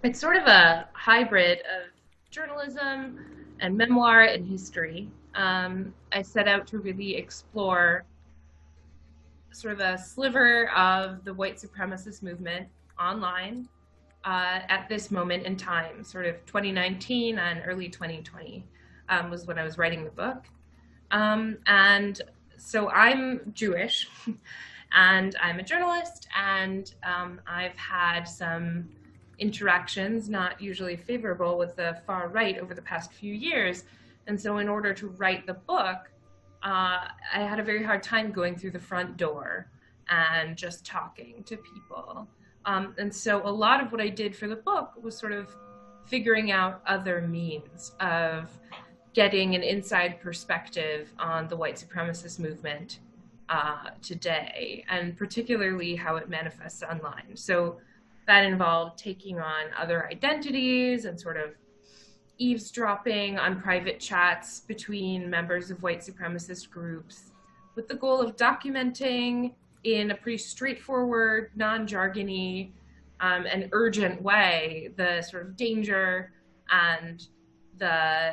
It's sort of a hybrid of journalism and memoir and history. I set out to really explore sort of a sliver of the white supremacist movement online at this moment in time, sort of 2019 and early 2020 was when I was writing the book. And so I'm Jewish and I'm a journalist, and I've had some interactions, not usually favorable, with the far right over the past few years. And so in order to write the book, I had a very hard time going through the front door and just talking to people. And so a lot of what I did for the book was sort of figuring out other means of getting an inside perspective on the white supremacist movement today, and particularly how it manifests online. So that involved taking on other identities and sort of eavesdropping on private chats between members of white supremacist groups with the goal of documenting in a pretty straightforward, non-jargony, and urgent way the sort of danger and the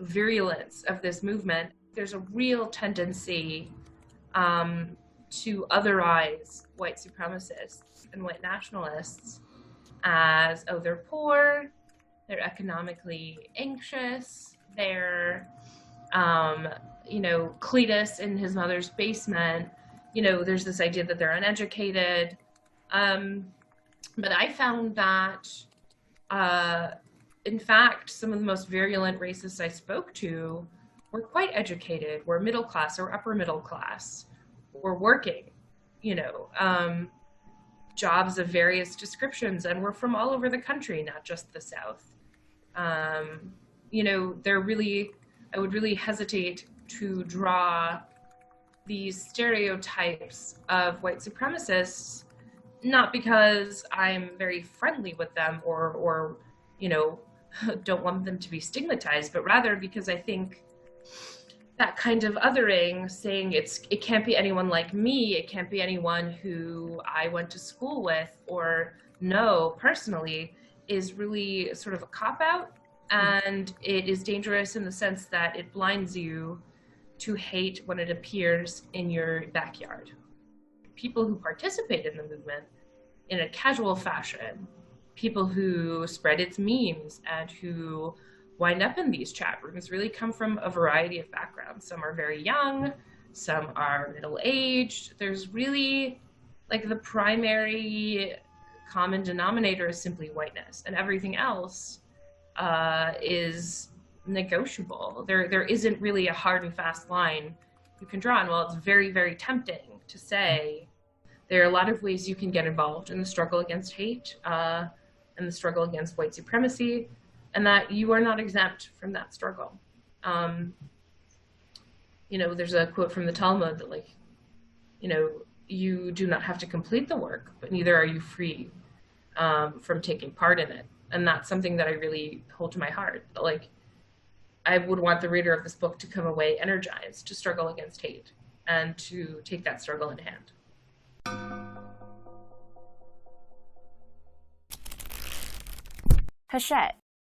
virulence of this movement. There's a real tendency to otherize white supremacists and white nationalists as, oh, they're poor, they're economically anxious, they're, Cletus in his mother's basement, there's this idea that they're uneducated. But I found that, in fact, some of the most virulent racists I spoke to were quite educated, were middle class or upper middle class, were working, jobs of various descriptions, and were from all over the country, not just the South. I would really hesitate to draw these stereotypes of white supremacists, not because I'm very friendly with them or don't want them to be stigmatized, but rather because I think that kind of othering, saying it can't be anyone like me, it can't be anyone who I went to school with or know personally, is really sort of a cop-out, and it is dangerous in the sense that it blinds you to hate when it appears in your backyard. People who participate in the movement in a casual fashion, people who spread its memes and who wind up in these chat rooms, really come from a variety of backgrounds. Some are very young, some are middle-aged. There's really, the primary common denominator is simply whiteness, and everything else is negotiable. There isn't really a hard and fast line you can draw. And while it's very, very tempting to say, there are a lot of ways you can get involved in the struggle against hate and the struggle against white supremacy, and that you are not exempt from that struggle. There's a quote from the Talmud that, you do not have to complete the work, but neither are you free from taking part in it. And that's something that I really hold to my heart. I would want the reader of this book to come away energized to struggle against hate and to take that struggle in hand. Hachette,